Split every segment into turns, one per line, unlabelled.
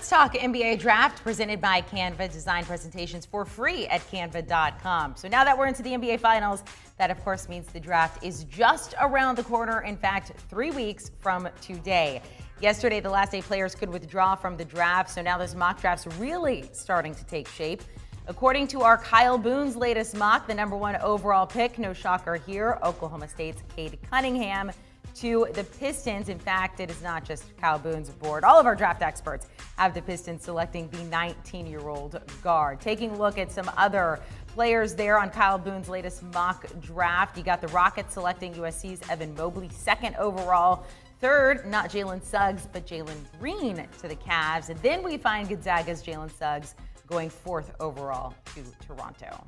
Let's talk NBA draft presented by Canva. Design presentations for free at canva.com. So now that we're into the NBA finals, that of course means the draft is just around the corner. In fact, 3 weeks from today. Yesterday, the last day players could withdraw from the draft. So now this mock draft's really starting to take shape. According to our Kyle Boone's latest mock, the #1 overall pick, no shocker here, Oklahoma State's Cade Cunningham to the Pistons. In fact, it is not just Kyle Boone's board. All of our draft experts have the Pistons selecting the 19-year-old guard. Taking a look at some other players there on Kyle Boone's latest mock draft, you got the Rockets selecting USC's Evan Mobley, 2nd overall. 3rd, not Jalen Suggs, but Jalen Green to the Cavs. And then we find Gonzaga's Jalen Suggs going 4th overall to Toronto.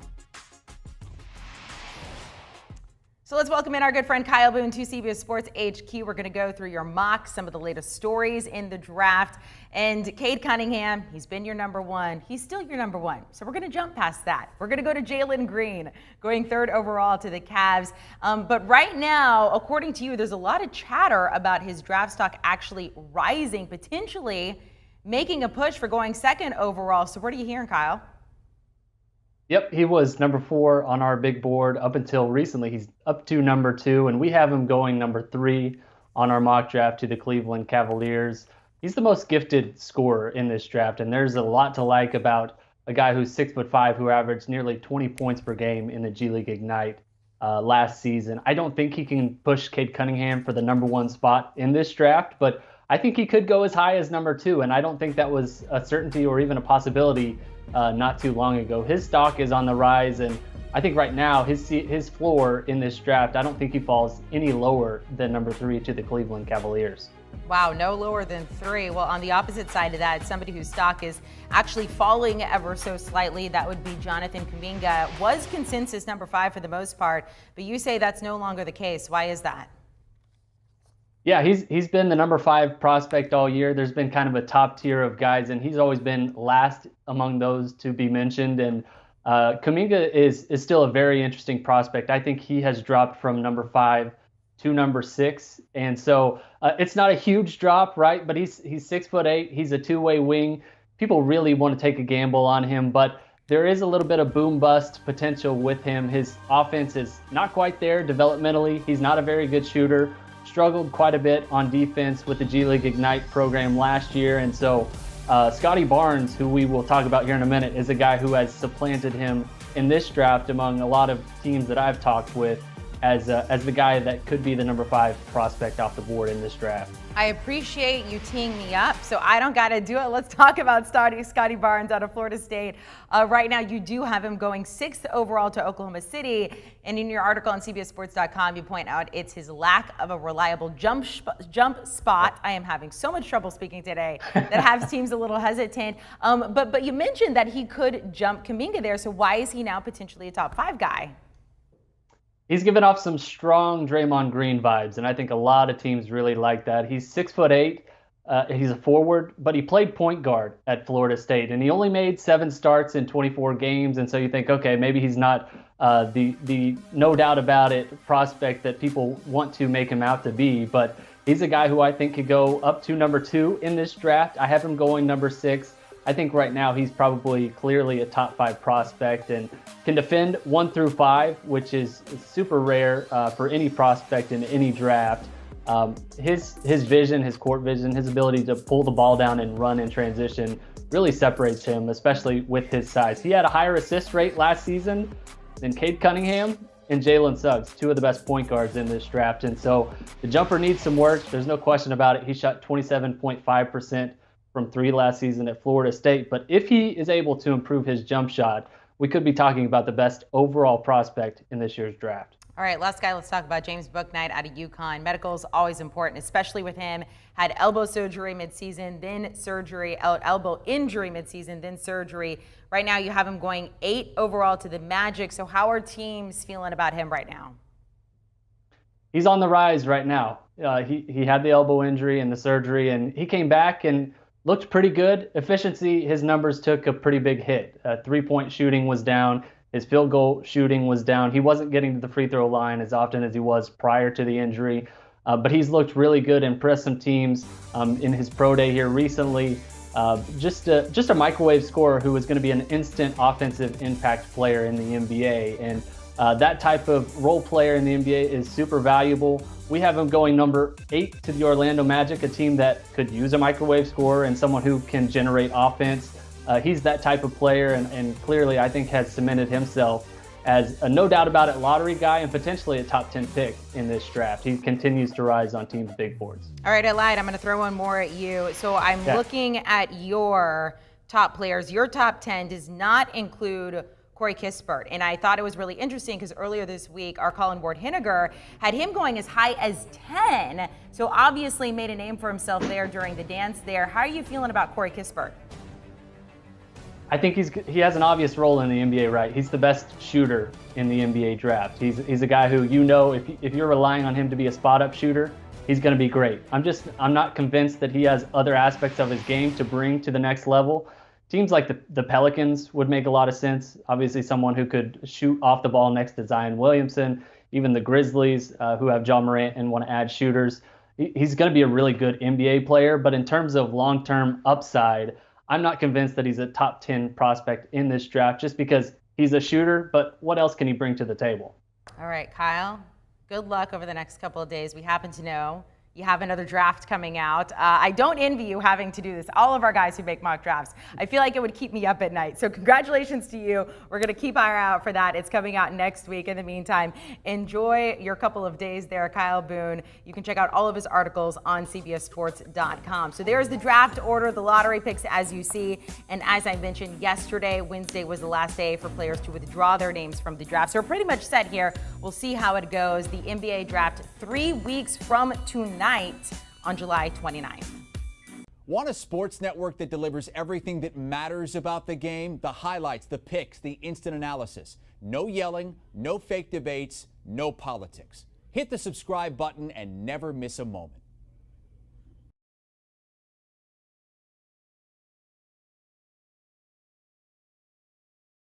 So let's welcome in our good friend Kyle Boone to CBS Sports HQ. We're going to go through your mock, some of the latest stories in the draft. And Cade Cunningham, he's been your #1. He's still your #1. So we're going to jump past that. We're going to go to Jalen Green, going 3rd overall to the Cavs. But right now, according to you, there's a lot of chatter about his draft stock actually rising, potentially making a push for going 2nd overall. So what are you hearing, Kyle?
Yep, he was #4 on our big board up until recently. He's up to #2, and we have him going #3 on our mock draft to the Cleveland Cavaliers. He's the most gifted scorer in this draft, and there's a lot to like about a guy who's 6'5", who averaged nearly 20 points per game in the G League Ignite last season. I don't think he can push Cade Cunningham for the #1 spot in this draft, but I think he could go as high as #2, and I don't think that was a certainty or even a possibility not too long ago. His stock is on the rise, and I think right now his floor in this draft, I don't think he falls any lower than #3 to the Cleveland Cavaliers.
Wow, no lower than 3. Well, on the opposite side of that, somebody whose stock is actually falling ever so slightly, that would be Jonathan Kaminga. Was consensus #5 for the most part, but you say that's no longer the case. Why is that?
Yeah, he's been the #5 prospect all year. There's been kind of a top tier of guys, and he's always been last among those to be mentioned. And Kaminga is still a very interesting prospect. I think he has dropped from #5 to #6, and so it's not a huge drop, right? But he's 6'8". He's a two-way wing. People really want to take a gamble on him, but there is a little bit of boom bust potential with him. His offense is not quite there developmentally. He's not a very good shooter. Struggled quite a bit on defense with the G League Ignite program last year. And so Scottie Barnes, who we will talk about here in a minute, is a guy who has supplanted him in this draft among a lot of teams that I've talked with as the guy that could be the #5 prospect off the board in this draft.
I appreciate you teeing me up, so I don't got to do it. Let's talk about Scottie Barnes out of Florida State. Right now, you do have him going 6th overall to Oklahoma City. And in your article on CBSSports.com, you point out it's his lack of a reliable jump spot. I am having so much trouble speaking today that has teams a little hesitant. But you mentioned that he could jump Kaminga there, so why is he now potentially a top 5 guy?
He's given off some strong Draymond Green vibes, and I think a lot of teams really like that. He's 6'8". He's a forward, but he played point guard at Florida State, and he only made 7 starts in 24 games. And so you think, okay, maybe he's not the no doubt about it prospect that people want to make him out to be, but he's a guy who I think could go up to #2 in this draft. I have him going #6. I think right now he's probably clearly a top 5 prospect and can defend 1 through 5, which is super rare for any prospect in any draft. His vision, his court vision, his ability to pull the ball down and run in transition really separates him, especially with his size. He had a higher assist rate last season than Cade Cunningham and Jalen Suggs, 2 of the best point guards in this draft. And so the jumper needs some work. There's no question about it. He shot 27.5% from 3 last season at Florida State. But if he is able to improve his jump shot, we could be talking about the best overall prospect in this year's draft.
All right, last guy, let's talk about James Bouknight out of UConn. Medical is always important, especially with him. Had elbow surgery midseason, then surgery, elbow injury midseason, then surgery. Right now you have him going 8 overall to the Magic. So how are teams feeling about him right now?
He's on the rise right now. He had the elbow injury and the surgery, and he came back and looked pretty good. Efficiency, his numbers took a pretty big hit. 3-point shooting was down. His field goal shooting was down. He wasn't getting to the free throw line as often as he was prior to the injury. But he's looked really good, impressed some teams in his pro day here recently. Just a microwave scorer who was going to be an instant offensive impact player in the NBA. And that type of role player in the NBA is super valuable. We have him going number 8 to the Orlando Magic, a team that could use a microwave scorer and someone who can generate offense. He's that type of player, and clearly I think has cemented himself as a no doubt about it lottery guy and potentially a top 10 pick in this draft. He continues to rise on teams' big boards.
All right, I lied. I'm going to throw one more at you. So I'm looking at your top players. Your top 10 does not include Corey Kissberg. And I thought it was really interesting because earlier this week, our Colin Ward-Henniger had him going as high as 10. So obviously made a name for himself there during the dance there. How are you feeling about Corey Kissberg?
I think he has an obvious role in the NBA, right? He's the best shooter in the NBA draft. He's a guy who, if you're relying on him to be a spot-up shooter, he's going to be great. I'm not convinced that he has other aspects of his game to bring to the next level. Teams like the Pelicans would make a lot of sense. Obviously, someone who could shoot off the ball next to Zion Williamson. Even the Grizzlies, who have Ja Morant and want to add shooters. He's going to be a really good NBA player, but in terms of long-term upside, I'm not convinced that he's a top 10 prospect in this draft just because he's a shooter, but what else can he bring to the table?
All right, Kyle, good luck over the next couple of days. We happen to know you have another draft coming out. I don't envy you having to do this. All of our guys who make mock drafts, I feel like it would keep me up at night. So congratulations to you. We're going to keep our eye out for that. It's coming out next week. In the meantime, enjoy your couple of days there, Kyle Boone. You can check out all of his articles on CBSSports.com. So there's the draft order, the lottery picks as you see. And as I mentioned yesterday, Wednesday was the last day for players to withdraw their names from the draft. So we're pretty much set here. We'll see how it goes. The NBA draft 3 weeks from tonight on July 29th.
Want a sports network that delivers everything that matters about the game? The highlights, the picks, the instant analysis. No yelling, no fake debates, no politics. Hit the subscribe button and never miss a moment.